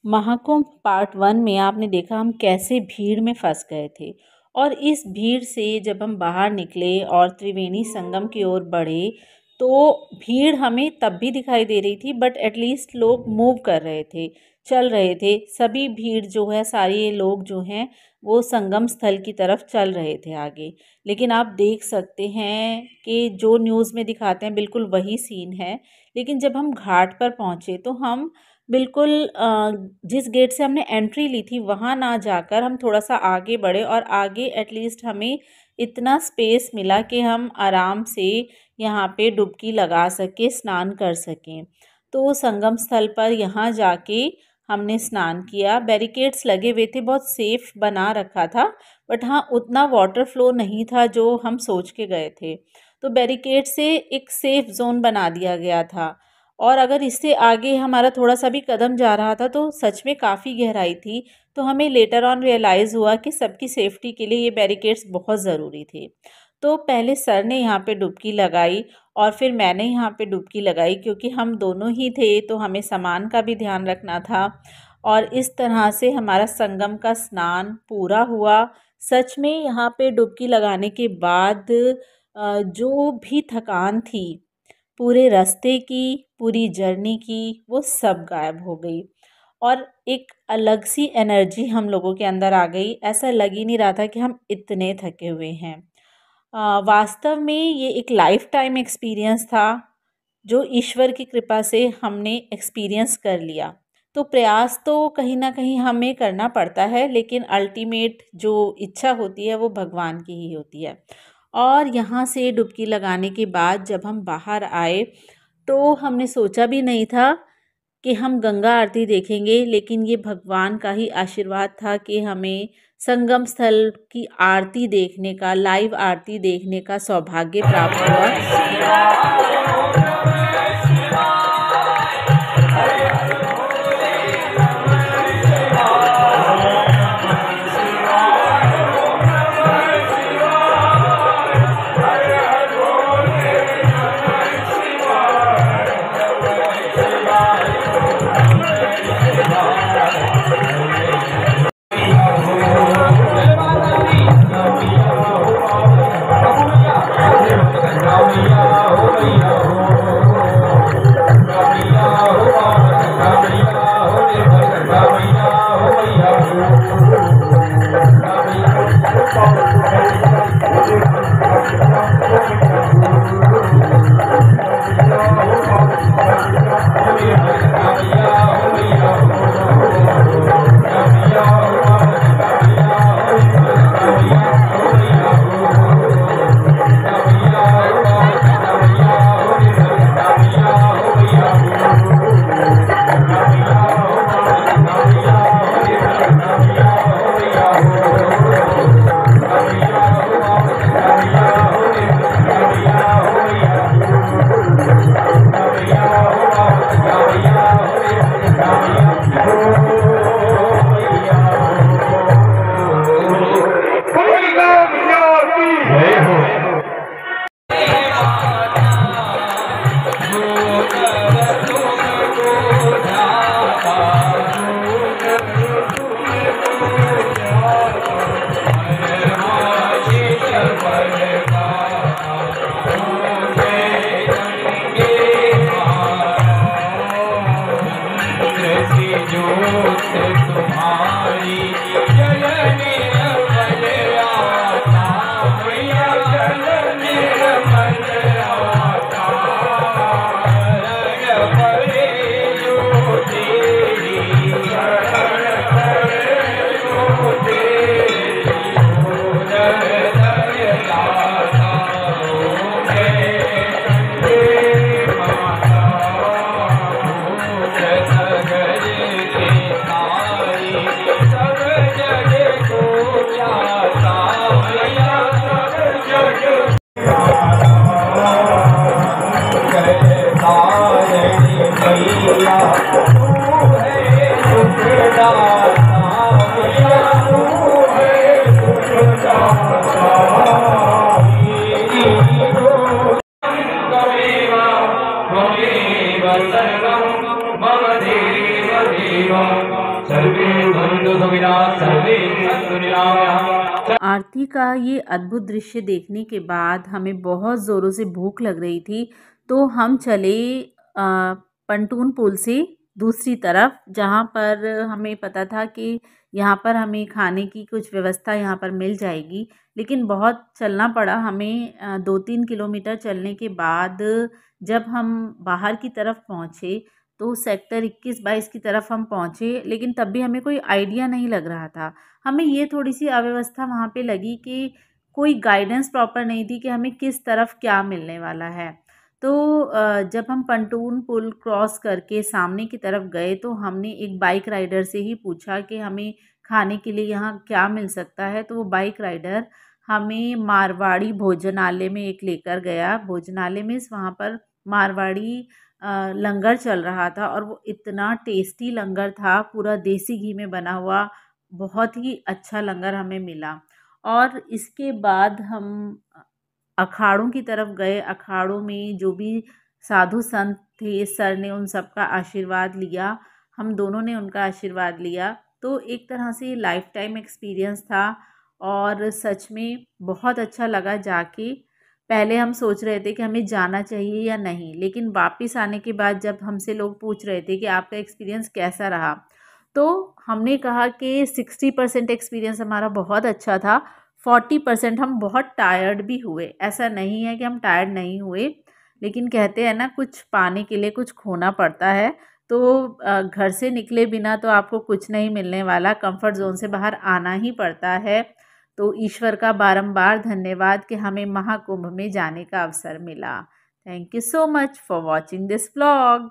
Mahakumbh part 1 में आपने देखा हम कैसे भीड़ में फंस गए थे। और इस भीड़ से जब हम बाहर निकले और त्रिवेणी संगम की ओर बढ़े तो भीड़ हमें तब भी दिखाई दे रही थी, बट एटलीस्ट लोग मूव कर रहे थे, चल रहे थे। सभी भीड़ जो है, सारे लोग जो हैं वो संगम स्थल की तरफ चल रहे थे आगे। लेकिन आप देख सकते हैं कि जो न्यूज़ में दिखाते हैं बिल्कुल वही सीन है। लेकिन जब हम घाट पर पहुँचे तो हम बिल्कुल जिस गेट से हमने एंट्री ली थी वहाँ ना जाकर हम थोड़ा सा आगे बढ़े, और आगे एटलीस्ट हमें इतना स्पेस मिला कि हम आराम से यहाँ पे डुबकी लगा सके, स्नान कर सकें। तो संगम स्थल पर यहाँ जाके हमने स्नान किया। बैरिकेड्स लगे हुए थे, बहुत सेफ़ बना रखा था, बट हाँ उतना वाटर फ्लो नहीं था जो हम सोच के गए थे। तो बैरिकेड से एक सेफ़ जोन बना दिया गया था, और अगर इससे आगे हमारा थोड़ा सा भी कदम जा रहा था तो सच में काफ़ी गहराई थी। तो हमें लेटर ऑन रियलाइज़ हुआ कि सबकी सेफ्टी के लिए ये बैरिकेड्स बहुत ज़रूरी थे। तो पहले सर ने यहाँ पे डुबकी लगाई और फिर मैंने यहाँ पे डुबकी लगाई, क्योंकि हम दोनों ही थे तो हमें सामान का भी ध्यान रखना था। और इस तरह से हमारा संगम का स्नान पूरा हुआ। सच में यहाँ पे डुबकी लगाने के बाद जो भी थकान थी पूरे रास्ते की, पूरी जर्नी की, वो सब गायब हो गई। और एक अलग सी एनर्जी हम लोगों के अंदर आ गई। ऐसा लग ही नहीं रहा था कि हम इतने थके हुए हैं। वास्तव में ये एक लाइफ टाइम एक्सपीरियंस था जो ईश्वर की कृपा से हमने एक्सपीरियंस कर लिया। तो प्रयास तो कहीं ना कहीं हमें करना पड़ता है, लेकिन अल्टीमेट जो इच्छा होती है वो भगवान की ही होती है। और यहाँ से डुबकी लगाने के बाद जब हम बाहर आए तो हमने सोचा भी नहीं था कि हम गंगा आरती देखेंगे, लेकिन ये भगवान का ही आशीर्वाद था कि हमें संगम स्थल की आरती देखने का, लाइव आरती देखने का सौभाग्य प्राप्त हुआ। सर्वं भवदेव देव। सर्वे भवन्तु सुखिनः सर्वे सन्तु निरामयाः। आरती का ये अद्भुत दृश्य देखने के बाद हमें बहुत ज़ोरों से भूख लग रही थी, तो हम चले पंटून पुल से दूसरी तरफ, जहाँ पर हमें पता था कि यहाँ पर हमें खाने की कुछ व्यवस्था यहाँ पर मिल जाएगी। लेकिन बहुत चलना पड़ा हमें, 2-3 किलोमीटर चलने के बाद जब हम बाहर की तरफ पहुँचे, तो सेक्टर 21-22 की तरफ हम पहुँचे, लेकिन तब भी हमें कोई आइडिया नहीं लग रहा था। हमें ये थोड़ी-सी अव्यवस्था वहाँ पे लगी कि कोई गाइडेंस प्रॉपर नहीं थी कि हमें किस तरफ क्या मिलने वाला है। तो जब हम पंटून पुल क्रॉस करके सामने की तरफ गए, तो हमने एक बाइक राइडर से ही पूछा कि हमें खाने के लिए यहाँ क्या मिल सकता है। तो वो बाइक राइडर हमें मारवाड़ी भोजनालय में एक लेकर गया। भोजनालय मीन्स वहाँ पर मारवाड़ी लंगर चल रहा था, और वो इतना टेस्टी लंगर था, पूरा देसी घी में बना हुआ, बहुत ही अच्छा लंगर हमें मिला। और इसके बाद हम अखाड़ों की तरफ गए। अखाड़ों में जो भी साधु संत थे, सर ने उन सबका आशीर्वाद लिया, हम दोनों ने उनका आशीर्वाद लिया। तो एक तरह से लाइफ टाइम एक्सपीरियंस था, और सच में बहुत अच्छा लगा जाके। पहले हम सोच रहे थे कि हमें जाना चाहिए या नहीं, लेकिन वापस आने के बाद जब हमसे लोग पूछ रहे थे कि आपका एक्सपीरियंस कैसा रहा, तो हमने कहा कि 60% एक्सपीरियंस हमारा बहुत अच्छा था, 40% हम बहुत टायर्ड भी हुए। ऐसा नहीं है कि हम टायर्ड नहीं हुए, लेकिन कहते हैं ना, कुछ पाने के लिए कुछ खोना पड़ता है। तो घर से निकले बिना तो आपको कुछ नहीं मिलने वाला, कंफर्ट ज़ोन से बाहर आना ही पड़ता है। तो ईश्वर का बारंबार धन्यवाद कि हमें महाकुंभ में जाने का अवसर मिला। Thank you so much for watching this vlog.